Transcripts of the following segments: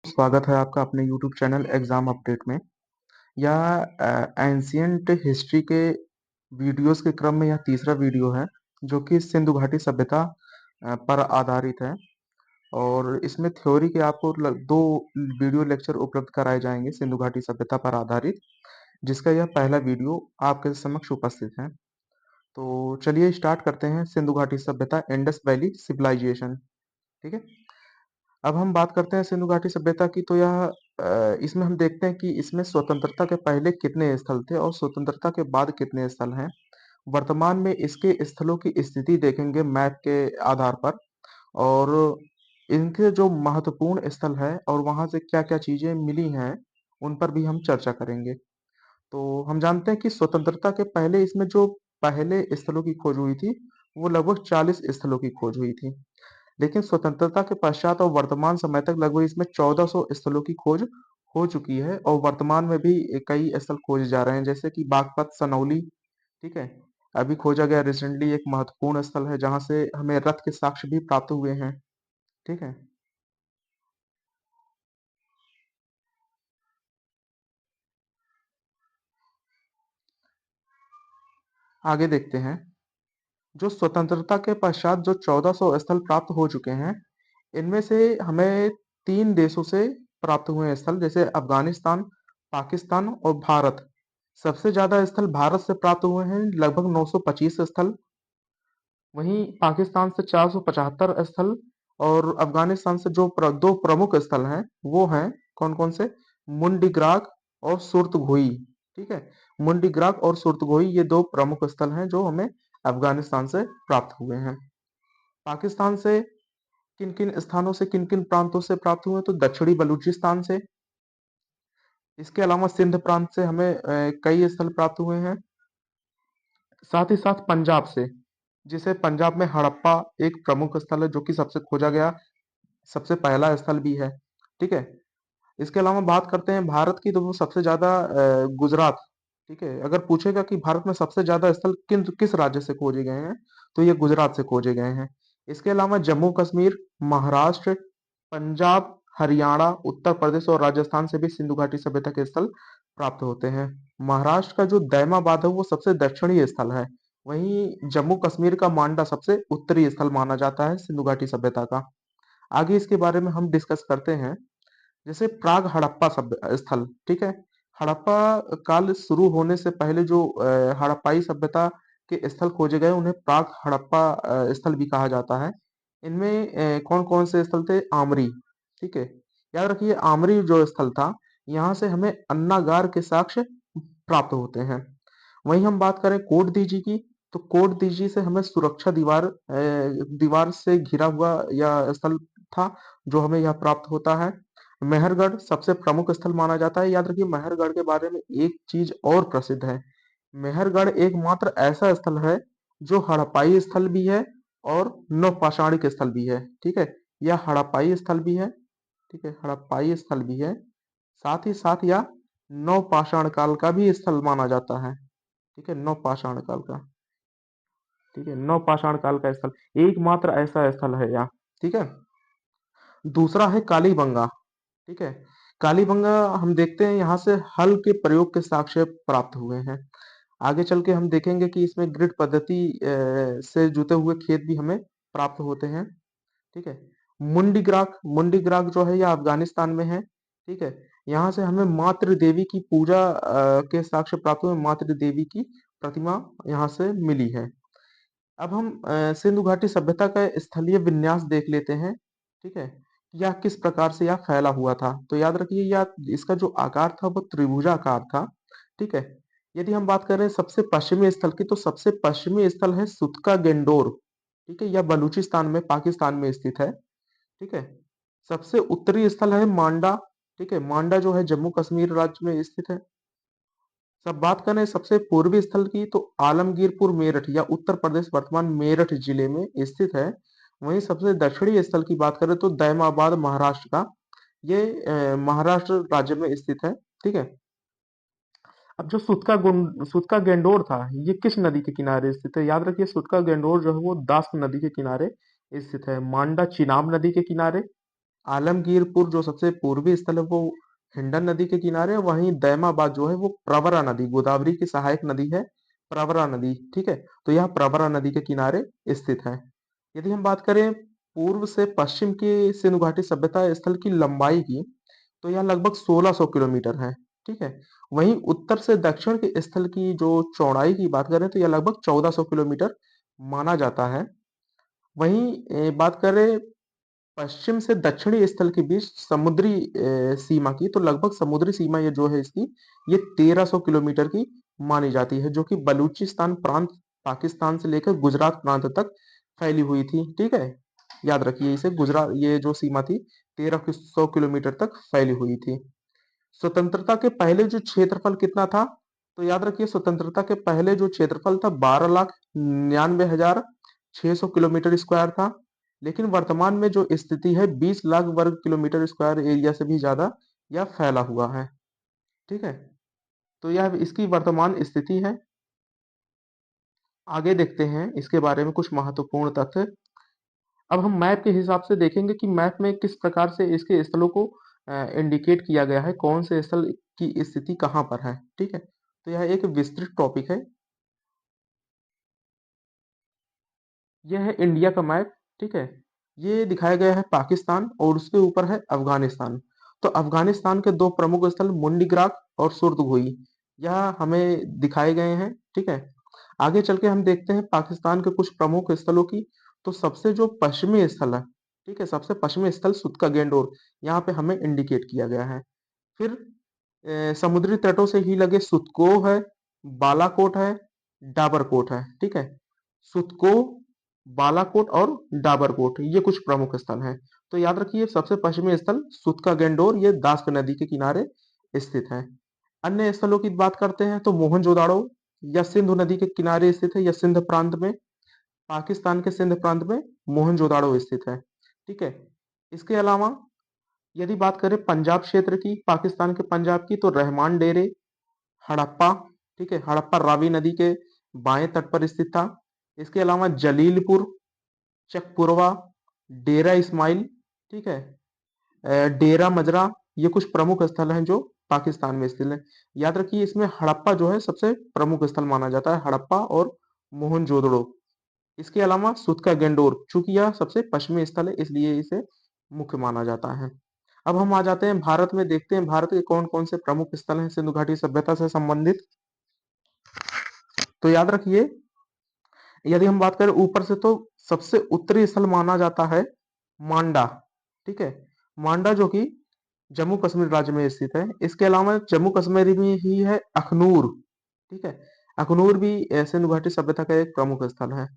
स्वागत है आपका अपने यूट्यूब चैनल एग्जाम अपडेट में। यह एंशियंट हिस्ट्री के वीडियोस के क्रम में यह तीसरा वीडियो है जो कि सिंधु घाटी सभ्यता पर आधारित है। और इसमें थ्योरी के आपको दो वीडियो लेक्चर उपलब्ध कराए जाएंगे सिंधु घाटी सभ्यता पर आधारित, जिसका यह पहला वीडियो आपके समक्ष उपस्थित है। तो चलिए स्टार्ट करते हैं। सिंधु घाटी सभ्यता, इंडस वैली सिविलाइजेशन। ठीक है। अब हम बात करते हैं सिंधु घाटी सभ्यता की। तो यह इसमें हम देखते हैं कि इसमें स्वतंत्रता के पहले कितने स्थल थे और स्वतंत्रता के बाद कितने स्थल हैं। वर्तमान में इसके स्थलों की स्थिति देखेंगे मैप के आधार पर, और इनके जो महत्वपूर्ण स्थल है और वहां से क्या क्या चीजें मिली हैं उन पर भी हम चर्चा करेंगे। तो हम जानते हैं कि स्वतंत्रता के पहले इसमें जो पहले स्थलों की खोज हुई थी वो लगभग 40 स्थलों की खोज हुई थी। लेकिन स्वतंत्रता के पश्चात और वर्तमान समय तक लगभग इसमें 1400 स्थलों की खोज हो चुकी है, और वर्तमान में भी कई स्थल खोजे जा रहे हैं, जैसे कि बागपत, सनौली। ठीक है। अभी खोजा गया रिसेंटली एक महत्वपूर्ण स्थल है जहां से हमें रथ के साक्ष्य भी प्राप्त हुए हैं। ठीक है। आगे देखते हैं। जो स्वतंत्रता के पश्चात जो 1400 स्थल प्राप्त हो चुके हैं, इनमें से हमें तीन देशों से प्राप्त हुए हैं स्थल, जैसे अफगानिस्तान, पाकिस्तान और भारत। सबसे ज्यादा स्थल भारत से प्राप्त हुए हैं, लगभग 925 स्थल। वहीं पाकिस्तान से 475 स्थल, और अफगानिस्तान से जो दो प्रमुख स्थल हैं वो हैं कौन कौन से, मुंडीग्राक और सुर्तगोई। ठीक है। मुंडीग्राक और सुर्तगोई ये दो प्रमुख स्थल हैं जो हमें अफगानिस्तान से प्राप्त हुए हैं। पाकिस्तान से किन किन स्थानों से, किन किन प्रांतों से प्राप्त हुए, तो दक्षिणी बलूचिस्तान से। इसके अलावा सिंध प्रांत से हमें कई स्थल प्राप्त हुए हैं। साथ ही साथ पंजाब से, जिसे पंजाब में हड़प्पा एक प्रमुख स्थल है जो कि सबसे खोजा गया सबसे पहला स्थल भी है। ठीक है। इसके अलावा बात करते हैं भारत की, तो वो सबसे ज्यादा गुजरात। ठीक है। अगर पूछेगा कि भारत में सबसे ज्यादा स्थल किन किस राज्य से खोजे गए हैं, तो ये गुजरात से खोजे गए हैं। इसके अलावा जम्मू कश्मीर, महाराष्ट्र, पंजाब, हरियाणा, उत्तर प्रदेश और राजस्थान से भी सिंधु घाटी सभ्यता के स्थल प्राप्त होते हैं। महाराष्ट्र का जो दैमाबाद है वो सबसे दक्षिणी स्थल है। वहीं जम्मू कश्मीर का मांडा सबसे उत्तरी स्थल माना जाता है सिंधु घाटी सभ्यता का। आगे इसके बारे में हम डिस्कस करते हैं। जैसे प्राग हड़प्पा सभ्य स्थल। ठीक है। हड़प्पा काल शुरू होने से पहले जो हड़प्पाई सभ्यता के स्थल खोजे गए उन्हें प्राग हड़प्पा स्थल भी कहा जाता है। इनमें कौन कौन से स्थल थे, आमरी। ठीक है। याद रखिए, आमरी जो स्थल था, यहाँ से हमें अन्नागार के साक्ष्य प्राप्त होते हैं। वहीं हम बात करें कोट दीजी की, तो कोट दीजी से हमें सुरक्षा दीवार दीवार से घिरा हुआ यह स्थल था जो हमें यह प्राप्त होता है। मेहरगढ़ सबसे प्रमुख स्थल माना जाता है। याद रखिए, मेहरगढ़ के बारे में एक चीज और प्रसिद्ध है। मेहरगढ़ एकमात्र ऐसा स्थल है जो हड़प्पाई स्थल भी है और नवपाषाणिक स्थल भी है। ठीक है। यह हड़प्पाई स्थल भी है। ठीक है, हड़प्पाई स्थल भी है, साथ ही साथ यह नवपाषाण काल का भी स्थल माना जाता है। ठीक है, नवपाषाण काल का। ठीक है, नवपाषाण काल का स्थल एकमात्र ऐसा स्थल है यहाँ। ठीक है। दूसरा है कालीबंगा। ठीक है। कालीबंगा हम देखते हैं यहाँ से हल के प्रयोग के साक्ष्य प्राप्त हुए हैं। आगे चल के हम देखेंगे कि इसमें ग्रिड पद्धति से जुते हुए खेत भी हमें प्राप्त होते हैं। ठीक है। मुंडीग्राक, मुंडीग्राक जो है यह अफगानिस्तान में है। ठीक है। यहाँ से हमें मातृ देवी की पूजा के साक्ष्य प्राप्त हुए, मातृ देवी की प्रतिमा यहाँ से मिली है। अब हम सिंधु घाटी सभ्यता का स्थलीय विन्यास देख लेते हैं। ठीक है। यह किस प्रकार से यह फैला हुआ था, तो याद रखिए यह इसका जो आकार था वो त्रिभुजाकार था। ठीक है। यदि हम बात करें सबसे पश्चिमी स्थल की, तो सबसे पश्चिमी स्थल है सुतका गेंडोर। ठीक है। यह बलूचिस्तान में, पाकिस्तान में स्थित है। ठीक है। सबसे उत्तरी स्थल है मांडा। ठीक है। मांडा जो है जम्मू कश्मीर राज्य में स्थित है। सब बात करें सबसे पूर्वी स्थल की, तो आलमगीरपुर मेरठ या उत्तर प्रदेश वर्तमान मेरठ जिले में स्थित है। वहीं सबसे दक्षिणी स्थल की बात करें तो दैमाबाद महाराष्ट्र का, ये महाराष्ट्र राज्य में स्थित है। ठीक है। अब जो सुतका गेंडोर था, ये किस नदी के किनारे स्थित है, याद रखिए सुतका गेंडोर जो है वो दास नदी के किनारे स्थित है, मांडा चिनाब नदी के किनारे। आलमगीरपुर जो सबसे पूर्वी स्थल है वो हिंडन नदी के किनारे है, वहीं दैमाबाद जो है वो प्रवरा नदी, गोदावरी की सहायक नदी है प्रवरा नदी, ठीक है। तो यह प्रवरा नदी के किनारे स्थित है। यदि हम बात करें पूर्व से पश्चिम की सिंधु घाटी सभ्यता स्थल की लंबाई की, तो यह लगभग 1600 किलोमीटर है, ठीक है। वहीं उत्तर से दक्षिण के स्थल की जो चौड़ाई की बात करें तो यह लगभग 1400 किलोमीटर माना जाता है। वहीं बात करें पश्चिम से दक्षिणी स्थल के बीच समुद्री सीमा की, तो लगभग समुद्री सीमा ये जो है इसकी, ये 1300 किलोमीटर की मानी जाती है, जो कि बलूचिस्तान प्रांत पाकिस्तान से लेकर गुजरात प्रांत तक फैली हुई थी, ठीक है। याद रखिए इसे, गुजरात ये जो सीमा थी 1300 किलोमीटर तक फैली हुई थी। स्वतंत्रता के पहले जो क्षेत्रफल कितना था, तो याद रखिए स्वतंत्रता के पहले जो क्षेत्रफल था 12,99,600 किलोमीटर स्क्वायर था। लेकिन वर्तमान में जो स्थिति है 20 लाख वर्ग किलोमीटर स्क्वायर एरिया से भी ज्यादा यह फैला हुआ है, ठीक है। तो यह इसकी वर्तमान स्थिति है। आगे देखते हैं इसके बारे में कुछ महत्वपूर्ण तथ्य। अब हम मैप के हिसाब से देखेंगे कि मैप में किस प्रकार से इसके स्थलों को इंडिकेट किया गया है, कौन से स्थल की स्थिति कहाँ पर है, ठीक है। तो यह एक विस्तृत टॉपिक है। यह है इंडिया का मैप, ठीक है। ये दिखाया गया है पाकिस्तान और उसके ऊपर है अफगानिस्तान। तो अफगानिस्तान के दो प्रमुख स्थल मुंडीग्राक और सुर्दगोई यह हमें दिखाए गए हैं, ठीक है। आगे चल के हम देखते हैं पाकिस्तान के कुछ प्रमुख स्थलों की। तो सबसे जो पश्चिमी स्थल है, ठीक है, सबसे पश्चिमी स्थल सुदका गेंडोर यहाँ पे हमें इंडिकेट किया गया है। फिर समुद्री तटों से ही लगे सुतको है, बालाकोट है, डाबरकोट है, ठीक है। सुतको, बालाकोट और डाबरकोट ये कुछ प्रमुख स्थल हैं। तो याद रखिए सबसे पश्चिमी स्थल सुतका गेंडोर ये दास्क नदी के किनारे स्थित है। अन्य स्थलों की बात करते हैं तो मोहनजोदाड़ो या सिंधु नदी के किनारे स्थित है, या सिंध प्रांत में, पाकिस्तान के सिंध प्रांत में मोहनजोदाड़ो स्थित है, ठीक है। इसके अलावा यदि बात करें पंजाब क्षेत्र की, पाकिस्तान के पंजाब की, तो रहमान डेरे, हड़प्पा, ठीक है, हड़प्पा रावी नदी के बाएं तट पर स्थित था। इसके अलावा जलीलपुर, चकपुरवा, डेरा इस्माइल, ठीक है, डेरा मजरा ये कुछ प्रमुख स्थल हैं जो पाकिस्तान में स्थित है। याद रखिए इसमें हड़प्पा जो है सबसे प्रमुख स्थल माना जाता है, हड़प्पा और मोहनजोदड़ो। इसके अलावा सुतका गेंडोर, चूंकि यह सबसे पश्चिमी स्थल है इसलिए इसे मुख्य माना जाता है। अब हम आ जाते हैं भारत में, देखते हैं भारत के कौन कौन से प्रमुख स्थल हैं सिंधु घाटी सभ्यता से संबंधित। तो याद रखिए यदि हम बात करें ऊपर से, तो सबसे उत्तरी स्थल माना जाता है मांडा, ठीक है। मांडा जो कि जम्मू कश्मीर राज्य में स्थित है। इसके अलावा जम्मू कश्मीर में ही है अखनूर, ठीक है। अखनूर भी सिंधु घाटी सभ्यता का एक प्रमुख स्थल है।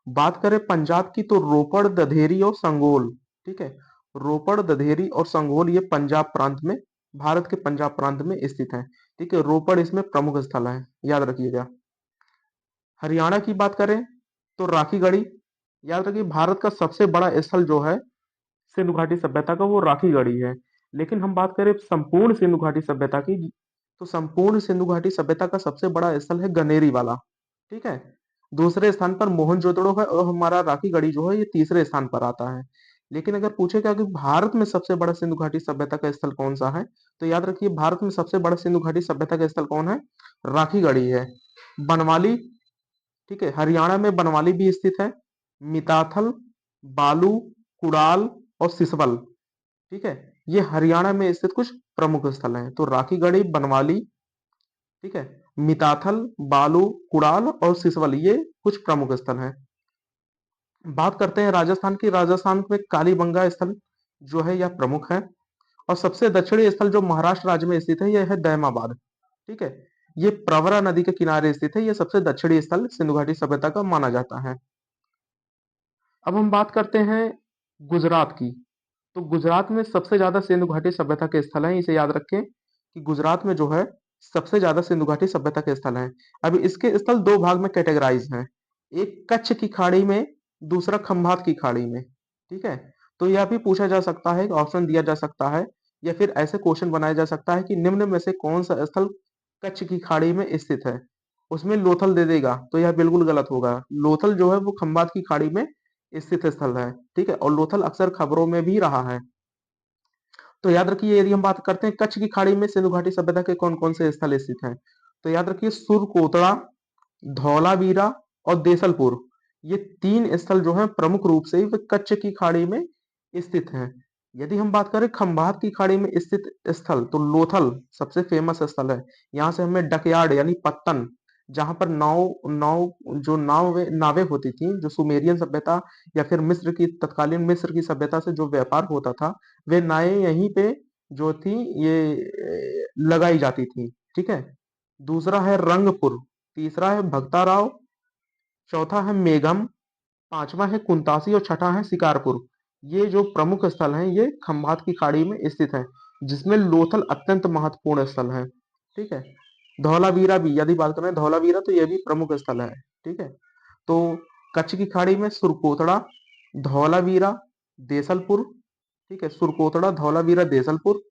बात करें पंजाब की तो रोपड़, दधेरी और संगोल, ठीक है। रोपड़, दधेरी और संगोल ये पंजाब प्रांत में, भारत के पंजाब प्रांत में स्थित है, ठीक है। रोपड़ इसमें प्रमुख स्थल है, याद रखिएगा। हरियाणा की बात करें तो राखीगढ़ी, याद रखिए भारत का सबसे बड़ा स्थल जो है सिंधु घाटी सभ्यता का वो राखीगढ़ी है। लेकिन हम बात करें संपूर्ण सिंधु घाटी सभ्यता की, तो संपूर्ण सिंधु घाटी सभ्यता का सबसे बड़ा स्थल है गनेरी वाला, ठीक है। दूसरे स्थान पर मोहनजोदड़ो है और हमारा राखीगढ़ी जो है ये तीसरे स्थान पर आता है। लेकिन अगर पूछेगा कि भारत में सबसे बड़ा सिंधु घाटी सभ्यता का स्थल कौन सा है, तो याद रखिए भारत में सबसे बड़ा सिंधु घाटी सभ्यता का स्थल कौन है, राखीगढ़ी है। बनवाली, ठीक है, हरियाणा में बनवाली भी स्थित है। मिताथल, बालू, कुड़ाल और सिसवल, ठीक है, ये हरियाणा में स्थित कुछ प्रमुख स्थल हैं। तो राखीगढ़ी, बनवाली, ठीक है, मिताथल, बालू, कुड़ाल और सिसवल ये कुछ प्रमुख स्थल हैं। बात करते हैं राजस्थान की। राजस्थान में कालीबंगा स्थल जो है यह प्रमुख है। और सबसे दक्षिणी स्थल जो महाराष्ट्र राज्य में स्थित है यह है दैमाबाद, ठीक है। ये प्रवरा नदी के किनारे स्थित है, यह सबसे दक्षिणी स्थल सिंधु घाटी सभ्यता का माना जाता है। अब हम बात करते हैं गुजरात की। तो गुजरात में सबसे ज्यादा सिंधु घाटी सभ्यता के स्थल हैं, इसे याद रखें कि गुजरात में जो है सबसे ज्यादा सिंधु घाटी सभ्यता के स्थल हैं। अब इसके स्थल दो भाग में कैटेगराइज हैं, एक कच्छ की खाड़ी में, दूसरा खंभात की खाड़ी में, ठीक है। तो यह भी पूछा जा सकता है, ऑप्शन दिया जा सकता है, या फिर ऐसे क्वेश्चन बनाया जा सकता है कि निम्न में से कौन सा स्थल कच्छ की खाड़ी में स्थित है। उसमें लोथल दे देगा तो यह बिल्कुल गलत होगा। लोथल जो है वो खंभात की खाड़ी में स्थित स्थल है, ठीक है। और लोथल अक्सर खबरों में भी रहा है। तो याद रखिए, यदि हम बात करते हैं कच्छ की खाड़ी में सिंधु घाटी सभ्यता के कौन कौन से स्थल स्थित हैं, तो याद रखिए सुरकोतड़ा, धौलावीरा और देसलपुर, ये तीन स्थल जो हैं प्रमुख रूप से वे कच्छ की खाड़ी में स्थित हैं। यदि हम बात करें खंभात की खाड़ी में स्थित स्थल, तो लोथल सबसे फेमस स्थल है। यहाँ से हमें डकयार्ड यानी पत्तन, जहां पर नाव नाव जो नावें होती थी, जो सुमेरियन सभ्यता या फिर तत्कालीन मिस्र की सभ्यता से जो व्यापार होता था, वे नावें यहीं पे जो थी ये लगाई जाती थी। ठीक है। दूसरा है रंगपुर, तीसरा है भक्ताराव, चौथा है मेघम, पांचवा है कुंतासी और छठा है शिकारपुर। ये जो प्रमुख स्थल हैं ये खंभात की खाड़ी में स्थित है, जिसमें लोथल अत्यंत महत्वपूर्ण स्थल है। ठीक है। धौलावीरा भी यदि बात करें, धौलावीरा तो यह भी प्रमुख स्थल है। ठीक है। तो कच्छ की खाड़ी में सुरकोतड़ा, धौलावीरा, देसलपुर। ठीक है, सुरकोतड़ा, धौलावीरा, देसलपुर।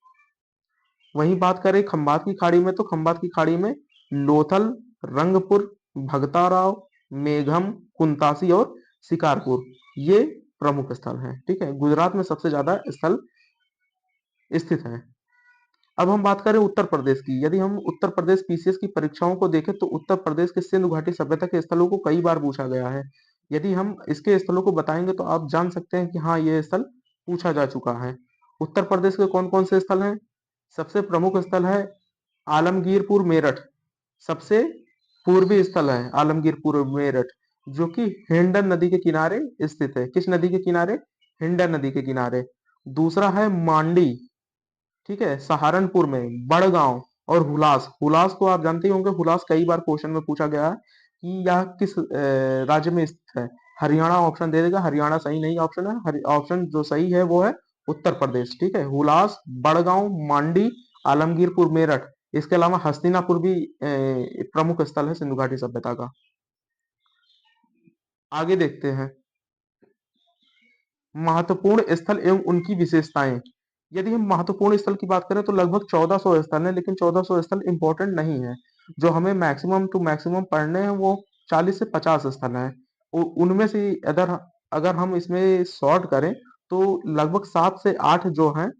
वहीं बात करें खंबात की खाड़ी में, तो खंबात की खाड़ी में लोथल, रंगपुर, भगताराव, मेघम, कुंतासी और शिकारपुर, ये प्रमुख स्थल हैं। ठीक है, गुजरात में सबसे ज्यादा स्थल स्थित हैं। अब हम बात करें उत्तर प्रदेश की। यदि हम उत्तर प्रदेश पीसीएस की परीक्षाओं को देखें, तो उत्तर प्रदेश के सिंधु घाटी सभ्यता के स्थलों को कई बार पूछा गया है। यदि हम इसके स्थलों को बताएंगे तो आप जान सकते हैं कि हाँ, ये स्थल पूछा जा चुका है। उत्तर प्रदेश के कौन कौन से स्थल हैं? सबसे प्रमुख स्थल है आलमगीरपुर मेरठ, सबसे पूर्वी स्थल है आलमगीरपुर मेरठ, जो कि हिंडन नदी के किनारे स्थित है। किस नदी के किनारे? हिंडन नदी के किनारे। दूसरा है मांडी, ठीक है, सहारनपुर में, बड़गांव और हुलास। हुलास को आप जानते ही होंगे, हुलास कई बार क्वेश्चन में पूछा गया है कि यह किस राज्य में स्थित है। हरियाणा ऑप्शन दे देगा, हरियाणा सही नहीं ऑप्शन है, ऑप्शन जो सही है वो है उत्तर प्रदेश। ठीक है, हुलास, बड़गांव, मांडी, आलमगीरपुर मेरठ, इसके अलावा हस्तिनापुर भी प्रमुख स्थल है सिंधु घाटी सभ्यता का। आगे देखते हैं महत्वपूर्ण स्थल एवं उनकी विशेषताएं। यदि हम महत्वपूर्ण स्थल की बात करें तो लगभग 1400 स्थल है, लेकिन 1400 स्थल इंपॉर्टेंट नहीं है। जो हमें मैक्सिमम टू मैक्सिमम पढ़ने हैं वो 40 से 50 स्थल हैं। उनमें से अगर अगर हम इसमें सॉर्ट करें तो लगभग 7 से 8 जो हैं,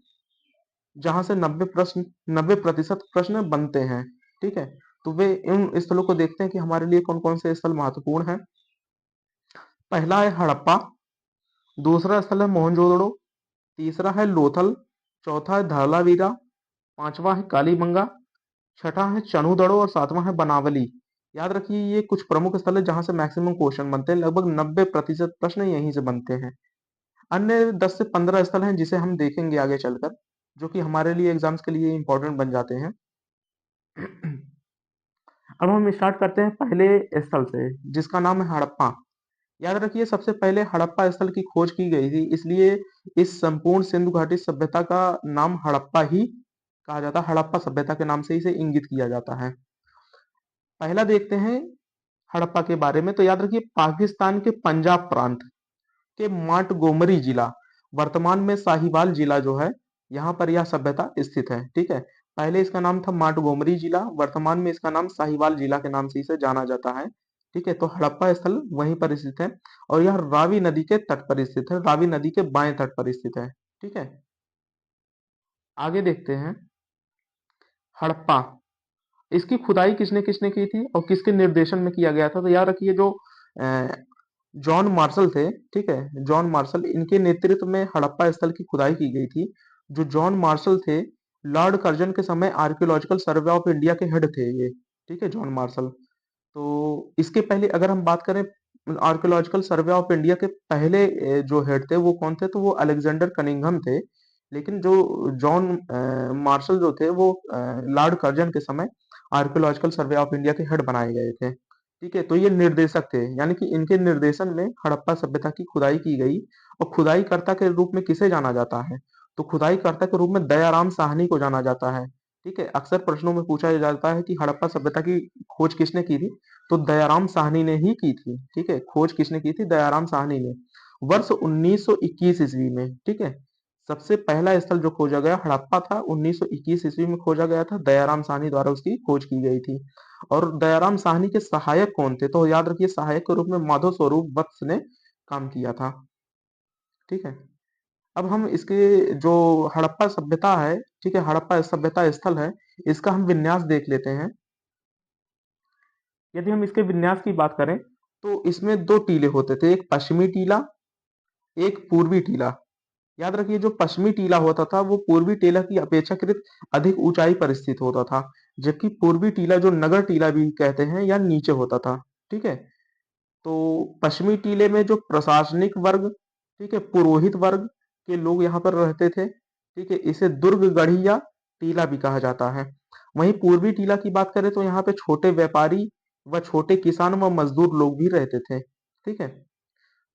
जहां से 90% प्रश्न बनते हैं। ठीक है, तो वे इन स्थलों को देखते हैं कि हमारे लिए कौन कौन से स्थल महत्वपूर्ण हैं। पहला है हड़प्पा, दूसरा स्थल है मोहनजोदड़ो, तीसरा है लोथल, चौथा है धवलावीरा, पांचवा है कालीबंगा, छठा है चनूदड़ो और सातवां है बनावली। याद रखिए, ये कुछ प्रमुख स्थल है जहां से मैक्सिमम क्वेश्चन बनते हैं, लगभग 90% प्रश्न यहीं से बनते हैं। अन्य 10 से 15 स्थल हैं जिसे हम देखेंगे आगे चलकर, जो कि हमारे लिए एग्जाम्स के लिए इंपॉर्टेंट बन जाते हैं। अब हम स्टार्ट करते हैं पहले स्थल से, जिसका नाम है हड़प्पा। याद रखिए, सबसे पहले हड़प्पा स्थल की खोज की गई थी, इसलिए इस संपूर्ण सिंधु घाटी सभ्यता का नाम हड़प्पा ही कहा जाता है। हड़प्पा सभ्यता के नाम से इसे इंगित किया जाता है। पहला देखते हैं हड़प्पा के बारे में, तो याद रखिए पाकिस्तान के पंजाब प्रांत के माटगोमरी जिला, वर्तमान में साहिवाल जिला जो है, यहाँ पर यह सभ्यता स्थित है। ठीक है, पहले इसका नाम था माटगोमरी जिला, वर्तमान में इसका नाम साहिवाल जिला के नाम से इसे जाना जाता है। ठीक है, तो हड़प्पा स्थल वहीं पर स्थित है और यह रावी नदी के तट पर स्थित है, रावी नदी के बाएं तट पर स्थित है। ठीक है, आगे देखते हैं हड़प्पा। इसकी खुदाई किसने किसने की थी और किसके निर्देशन में किया गया था? तो याद रखिए, जो अ, जॉन मार्शल थे, ठीक है, जॉन मार्शल, इनके नेतृत्व में हड़प्पा स्थल की खुदाई की गई थी। जो जॉन मार्शल थे, लॉर्ड कर्जन के समय आर्कियोलॉजिकल सर्वे ऑफ इंडिया के हेड थे ये। ठीक है, जॉन मार्शल। तो इसके पहले अगर हम बात करें आर्कियोलॉजिकल सर्वे ऑफ इंडिया के पहले जो हेड थे वो कौन थे? तो वो अलेक्जेंडर कनिंघम थे। लेकिन जो जॉन मार्शल जो थे वो लॉर्ड कर्जन के समय आर्कियोलॉजिकल सर्वे ऑफ इंडिया के हेड बनाए गए थे। ठीक है, तो ये निर्देशक थे, यानी कि इनके निर्देशन में हड़प्पा सभ्यता की खुदाई की गई। और खुदाईकर्ता के रूप में किसे जाना जाता है? तो खुदाईकर्ता के रूप में दयाराम साहनी को जाना जाता है। ठीक है, अक्सर प्रश्नों में पूछा जाता है कि हड़प्पा सभ्यता की खोज किसने की थी? तो दयाराम साहनी ने ही की थी। ठीक है, खोज किसने की थी? दयाराम साहनी ने, वर्ष 1921 ईस्वी में। ठीक है, सबसे पहला स्थल जो खोजा गया हड़प्पा था, 1921 ईस्वी में खोजा गया था, दयाराम साहनी द्वारा उसकी खोज की गई थी। और दयाराम साहनी के सहायक कौन थे? तो याद रखिए, सहायक के रूप में माधव स्वरूप वत्स ने काम किया था। ठीक है, अब हम इसके जो हड़प्पा सभ्यता है, ठीक है, हड़प्पा सभ्यता स्थल है, इसका हम विन्यास देख लेते हैं। यदि हम इसके विन्यास की बात करें, तो इसमें 2 टीले होते थे, एक पश्चिमी टीला, एक पूर्वी टीला। याद रखिए जो पश्चिमी टीला होता था वो पूर्वी टीला की अपेक्षाकृत अधिक ऊंचाई पर स्थित होता था, जबकि पूर्वी टीला जो नगर टीला भी कहते हैं या नीचे होता था। ठीक है, तो पश्चिमी टीले में जो प्रशासनिक वर्ग, ठीक है, पुरोहित वर्ग के लोग यहाँ पर रहते थे। ठीक है, इसे दुर्ग गढ़ी या टीला भी कहा जाता है। वहीं पूर्वी टीला की बात करें तो यहाँ पे छोटे व्यापारी व छोटे किसान व मजदूर लोग भी रहते थे। ठीक है,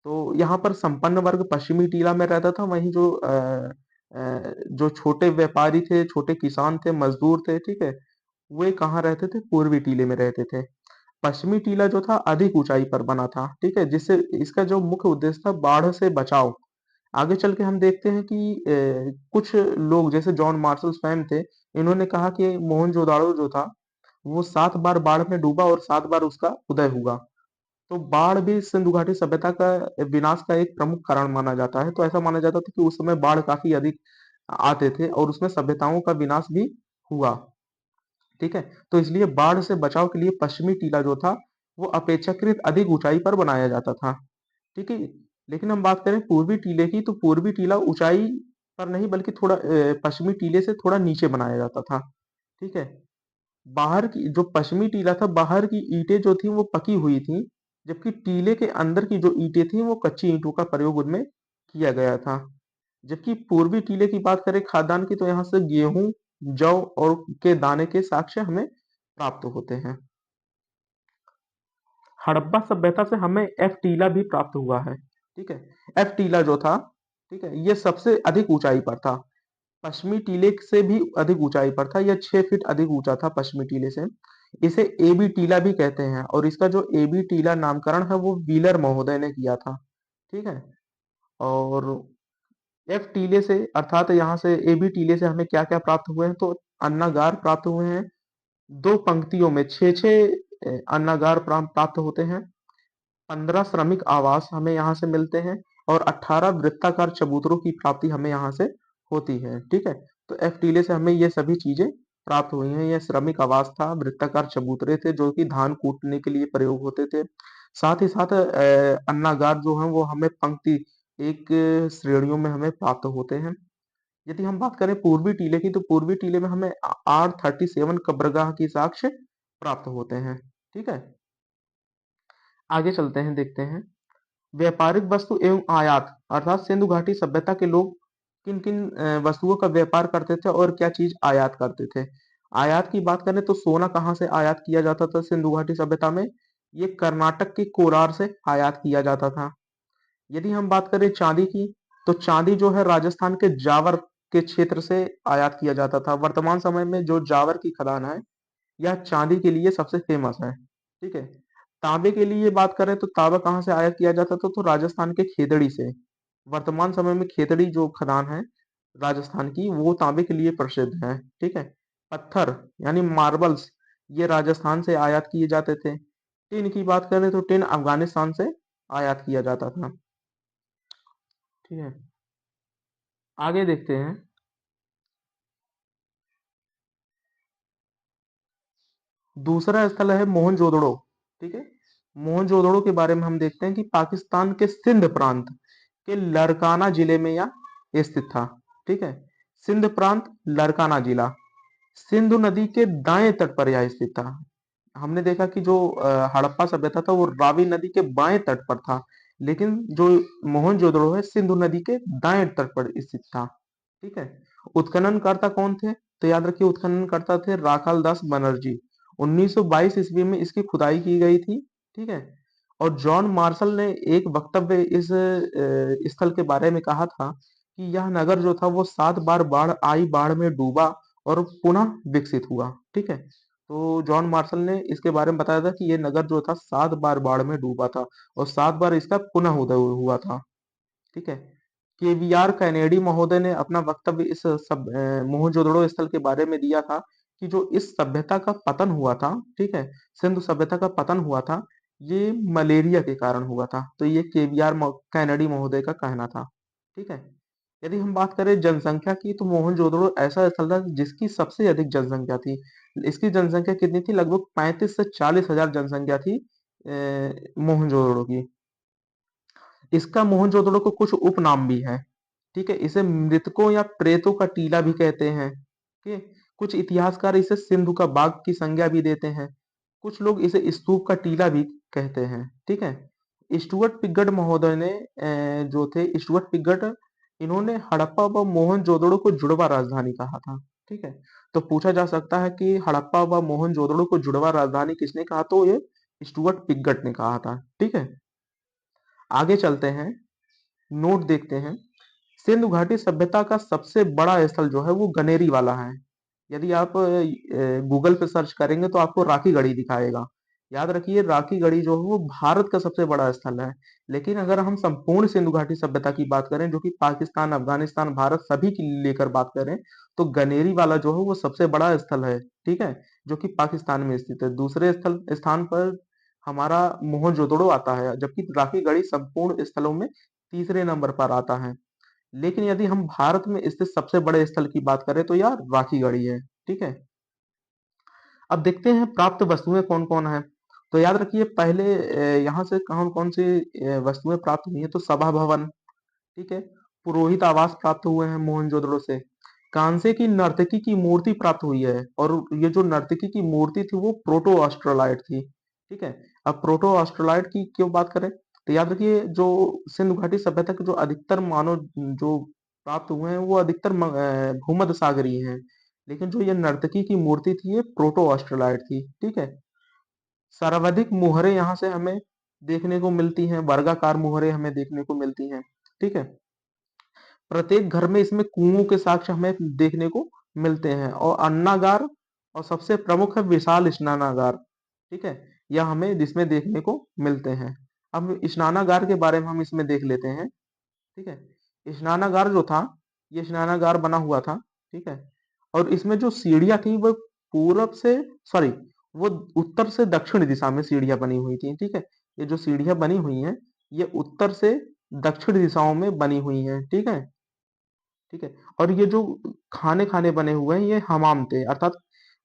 तो यहाँ पर संपन्न वर्ग पश्चिमी टीला में रहता था, वहीं जो छोटे व्यापारी थे, छोटे किसान थे, मजदूर थे, ठीक है, वे कहाँ रहते थे? पूर्वी टीले में रहते थे। पश्चिमी टीला जो था अधिक ऊंचाई पर बना था, ठीक है, जिससे इसका जो मुख्य उद्देश्य था बाढ़ से बचाव। आगे चल के हम देखते हैं कि कुछ लोग जैसे जॉन मार्शल स्वयं थे, इन्होंने कहा कि मोहनजोदाड़ो जो था वो 7 बार बाढ़ में डूबा और 7 बार उसका उदय हुआ। तो बाढ़ भी सिंधु घाटी सभ्यता का विनाश का एक प्रमुख कारण माना जाता है। तो ऐसा माना जाता था कि उस समय बाढ़ काफी अधिक आते थे और उसमें सभ्यताओं का विनाश भी हुआ। ठीक है, तो इसलिए बाढ़ से बचाव के लिए पश्चिमी टीला जो था वो अपेक्षाकृत अधिक ऊंचाई पर बनाया जाता था। ठीक है, लेकिन हम बात करें पूर्वी टीले की, तो पूर्वी टीला ऊंचाई पर नहीं बल्कि थोड़ा पश्चिमी टीले से थोड़ा नीचे बनाया जाता था। ठीक है, बाहर की जो पश्चिमी टीला था, बाहर की ईंटें जो थी वो पकी हुई थी, जबकि टीले के अंदर की जो ईंटें थी वो कच्ची ईंटों का प्रयोग उनमें किया गया था। जबकि पूर्वी टीले की बात करें खाद्यान्न की, तो यहाँ से गेहूं, जौ और के दाने के साक्ष्य हमें प्राप्त होते हैं। हड़प्पा सभ्यता से हमें एफ टीला भी प्राप्त हुआ है। ठीक है, एफ टीला जो था, ठीक है, ये सबसे अधिक ऊंचाई पर था, पश्चिमी टीले से भी अधिक ऊंचाई पर था, यह 6 फीट अधिक ऊंचा था पश्चिमी टीले से। इसे एबी टीला भी कहते हैं और इसका जो एबी टीला नामकरण है वो व्हीलर महोदय ने किया था। ठीक है, और एफ टीले से अर्थात यहाँ से एबी टीले से हमें क्या क्या प्राप्त हुए हैं, तो अन्नागार प्राप्त हुए हैं, 2 पंक्तियों में छह छह अन्नागार प्राप्त होते हैं, 15 श्रमिक आवास हमें यहाँ से मिलते हैं और 18 वृत्ताकार चबूतरों की प्राप्ति हमें यहाँ से होती है। ठीक है, तो एफ टीले से हमें ये सभी चीजें प्राप्त हुई हैं। यह श्रमिक आवास था, वृत्ताकार चबूतरे थे जो कि धान कूटने के लिए प्रयोग होते थे। साथ ही साथ अन्नागार जो है वो हमें पंक्ति एक श्रेणियों में हमें प्राप्त होते हैं। यदि हम बात करें पूर्वी टीले की, तो पूर्वी टीले में हमें R37 कब्रगाह की साक्ष्य प्राप्त होते हैं। ठीक है, आगे चलते हैं, देखते हैं व्यापारिक वस्तु एवं आयात, अर्थात सिंधु घाटी सभ्यता के लोग किन किन वस्तुओं का व्यापार करते थे और क्या चीज आयात करते थे। आयात की बात करें तो सोना कहाँ से आयात किया जाता था सिंधु घाटी सभ्यता में? ये कर्नाटक के कोलार से आयात किया जाता था। यदि हम बात करें चांदी की, तो चांदी जो है राजस्थान के जावर के क्षेत्र से आयात किया जाता था। वर्तमान समय में जो जावर की खदान है यह चांदी के लिए सबसे फेमस है। ठीक है, तांबे के लिए बात करें तो तांबा कहाँ से आयात किया जाता था? तो राजस्थान के खेतड़ी से। वर्तमान समय में खेतड़ी जो खदान है राजस्थान की वो तांबे के लिए प्रसिद्ध है। ठीक है, पत्थर यानी मार्बल्स ये राजस्थान से आयात किए जाते थे। टिन की बात करें तो टिन अफगानिस्तान से आयात किया जाता था। ठीक है, आगे देखते हैं। दूसरा स्थल है मोहनजोदड़ो। ठीक है, मोहनजोदड़ो के बारे में हम देखते हैं कि पाकिस्तान के सिंध प्रांत के लड़काना जिले में यह स्थित था। ठीक है, सिंध प्रांत, लड़काना जिला, सिंधु नदी के दाएं तट पर यह स्थित था। हमने देखा कि जो हड़प्पा सभ्यता था वो रावी नदी के बाएं तट पर था, लेकिन जो मोहनजोदड़ो है सिंधु नदी के दाएं तट पर स्थित था। ठीक है, उत्खननकर्ता कौन थे? तो याद रखिए उत्खननकर्ता थे राखाल दास बनर्जी। 1922 ईस्वी में इसकी खुदाई की गई थी। ठीक है, और जॉन मार्शल ने एक वक्तव्य इस स्थल के बारे में कहा था कि यह नगर जो था वो 7 बार बाढ़ आई, बाढ़ में डूबा और पुनः विकसित हुआ। ठीक है, तो जॉन मार्शल ने इसके बारे में बताया था कि ये नगर जो था 7 बार बाढ़ में डूबा था और 7 बार इसका पुनः उदय हुआ था। ठीक है, केवीआर कैनेडी महोदय ने अपना वक्तव्य इस मोहनजोदड़ो स्थल के बारे में दिया था कि जो इस सभ्यता का पतन हुआ था, ठीक है, सिंधु सभ्यता का पतन हुआ था, ये मलेरिया के कारण हुआ था। तो ये केवीआर कैनेडी महोदय का कहना था। ठीक है, यदि हम बात करें जनसंख्या की तो मोहनजोदड़ो ऐसा स्थल था जिसकी सबसे अधिक जनसंख्या थी। इसकी जनसंख्या कितनी थी? लगभग 35 से 40,000 जनसंख्या थी मोहनजोदड़ो की। इसका मोहनजोदड़ो को कुछ उपनाम भी है। ठीक है, इसे मृतकों या प्रेतों का टीला भी कहते हैं। ठीक है, कुछ इतिहासकार इसे सिंधु का बाग की संज्ञा भी देते हैं। कुछ लोग इसे स्तूप का टीला भी कहते हैं। ठीक है, स्टुअर्ट पिगट महोदय ने जो थे स्टुअर्ट पिगट, इन्होंने हड़प्पा व मोहनजोदड़ो को जुड़वा राजधानी कहा था। ठीक है, तो पूछा जा सकता है कि हड़प्पा व मोहनजोदड़ो को जुड़वा राजधानी किसने कहा? तो ये स्टुअर्ट पिगट ने कहा था। ठीक है, आगे चलते हैं, नोट देखते हैं। सिंधु घाटी सभ्यता का सबसे बड़ा स्थल जो है वो गनेरी वाला है। यदि आप गूगल पे सर्च करेंगे तो आपको राखी गढ़ी दिखाएगा। याद रखिए, राखी गढ़ी जो है वो भारत का सबसे बड़ा स्थल है। लेकिन अगर हम संपूर्ण सिंधु घाटी सभ्यता की बात करें, जो कि पाकिस्तान, अफगानिस्तान, भारत सभी की लेकर बात करें, तो गनेरी वाला जो है वो सबसे बड़ा स्थल है। ठीक है, जो कि पाकिस्तान में स्थित है। दूसरे स्थल स्थान पर हमारा मोहनजोदड़ो आता है, जबकि राखी गढ़ी संपूर्ण स्थलों में तीसरे नंबर पर आता है। लेकिन यदि हम भारत में स्थित सबसे बड़े स्थल की बात करें तो यार राखी गढ़ी है। ठीक है, अब देखते हैं प्राप्त वस्तुएं कौन कौन है। तो याद रखिए, पहले यहाँ से कौन कौन सी वस्तुएं प्राप्त हुई है? तो सभा भवन, ठीक है, पुरोहित आवास प्राप्त हुए हैं मोहनजोदड़ो से। कांसे की नर्तकी की मूर्ति प्राप्त हुई है, और ये जो नर्तकी की मूर्ति थी वो प्रोटो ऑस्ट्रोलाइट थी। ठीक है, अब प्रोटो ऑस्ट्रोलाइट की क्यों बात करें, तो याद रखिए, जो सिंधु घाटी सभ्यता के जो अधिकतर मानव जो प्राप्त हुए हैं वो अधिकतर भूमध्य सागरीय हैं। लेकिन जो ये नर्तकी की मूर्ति थी ये प्रोटो ऑस्ट्रोलाइट थी। ठीक है, सर्वाधिक मुहरें यहाँ से हमें देखने को मिलती हैं, वर्गाकार मुहरें हमें देखने को मिलती हैं। ठीक है, प्रत्येक घर में इसमें कुओं के साक्ष्य हमें देखने को मिलते हैं, और अन्नागार, और सबसे प्रमुख है विशाल स्नानागार। ठीक है, यह हमें इसमें देखने को मिलते हैं। अब स्नानागार के बारे में हम इसमें देख लेते हैं। ठीक है, स्नानागार जो था, ये स्नानागार बना हुआ था। ठीक है, और इसमें जो सीढ़ियां थी वो पूरब से, सॉरी, वो उत्तर से दक्षिण दिशा में सीढ़ियां बनी हुई थी। ठीक है, ये जो सीढ़ियां बनी हुई हैं ये उत्तर से दक्षिण दिशाओं में बनी हुई हैं। ठीक है, ठीक है, और ये जो खाने खाने बने हुए हैं ये हमाम थे, अर्थात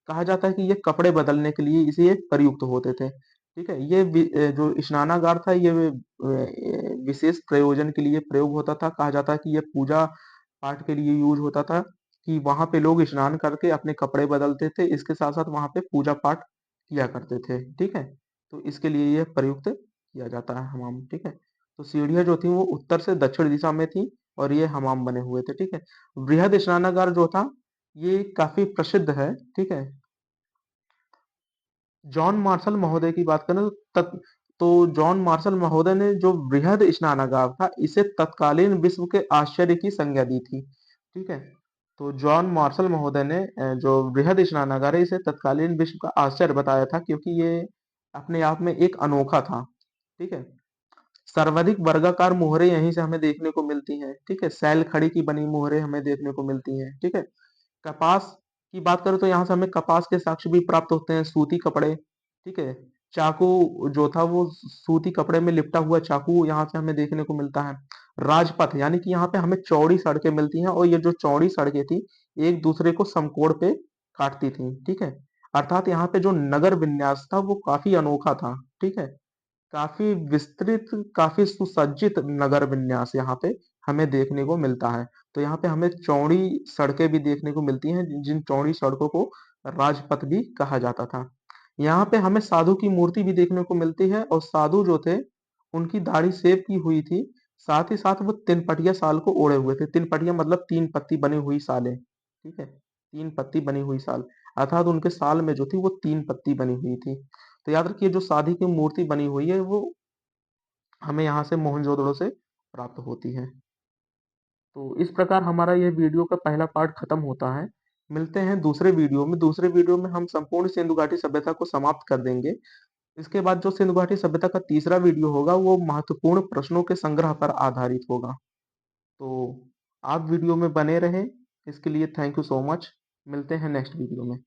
कहा जाता है कि ये कपड़े बदलने के लिए इसे ये प्रयुक्त होते थे। ठीक है, ये जो स्नानागार था ये विशेष प्रयोजन के लिए प्रयोग होता था। कहा जाता है कि ये पूजा पाठ के लिए यूज होता था, कि वहां पे लोग स्नान करके अपने कपड़े बदलते थे, इसके साथ साथ वहां पे पूजा पाठ किया करते थे। ठीक है, तो इसके लिए यह प्रयुक्त किया जाता है हमाम। ठीक है, तो सीढ़ियां जो थी वो उत्तर से दक्षिण दिशा में थी, और ये हमाम बने हुए थे। ठीक है, बृहद स्नानागार जो था ये काफी प्रसिद्ध है। ठीक है, जॉन मार्शल महोदय की बात करें तो जॉन मार्शल महोदय ने जो बृहद स्नानागार था इसे तत्कालीन विश्व के आश्चर्य की संज्ञा दी थी। ठीक है, तो जॉन मार्शल महोदय ने जो बृहद स्नानागार है इसे तत्कालीन विश्व का आश्चर्य बताया था, क्योंकि ये अपने आप में एक अनोखा था। ठीक है, सर्वाधिक वर्गाकार मोहरे यहीं से हमें देखने को मिलती हैं। ठीक है, सैल खड़ी की बनी मोहरे हमें देखने को मिलती हैं। ठीक है, कपास की बात करें तो यहाँ से हमें कपास के साक्ष्य भी प्राप्त होते हैं, सूती कपड़े। ठीक है, चाकू जो था वो सूती कपड़े में लिपटा हुआ चाकू यहाँ से हमें देखने को मिलता है। राजपथ, यानी कि यहाँ पे हमें चौड़ी सड़कें मिलती हैं, और ये जो चौड़ी सड़कें थी एक दूसरे को समकोण पे काटती थी। ठीक है, अर्थात यहाँ पे जो नगर विन्यास था वो काफी अनोखा था। ठीक है, काफी विस्तृत, काफी सुसज्जित नगर विन्यास यहाँ पे हमें देखने को मिलता है। तो यहाँ पे हमें चौड़ी सड़कें भी देखने को मिलती हैं, जिन चौड़ी सड़कों को राजपथ भी कहा जाता था। यहाँ पे हमें साधु की मूर्ति भी देखने को मिलती है, और साधु जो थे उनकी दाढ़ी शेव की हुई थी। साथ ही साथ वो तीन पटिया साल को ओढ़े हुए थे। तीन पटिया मतलब तीन पत्ती बनी हुई सालें। ठीक है, तीन पत्ती बनी हुई साल, अर्थात उनके साल में जो थी वो तीन पत्ती बनी हुई थी। तो याद रखिए, जो शादी की मूर्ति बनी हुई है वो हमें यहाँ से मोहनजोदड़ो से प्राप्त होती है। तो इस प्रकार हमारा ये वीडियो का पहला पार्ट खत्म होता है। मिलते हैं दूसरे वीडियो में। दूसरे वीडियो में हम संपूर्ण सिंधु घाटी सभ्यता को समाप्त कर देंगे। इसके बाद जो सिंधु घाटी सभ्यता का तीसरा वीडियो होगा वो महत्वपूर्ण प्रश्नों के संग्रह पर आधारित होगा। तो आप वीडियो में बने रहें, इसके लिए थैंक यू सो मच। मिलते हैं नेक्स्ट वीडियो में।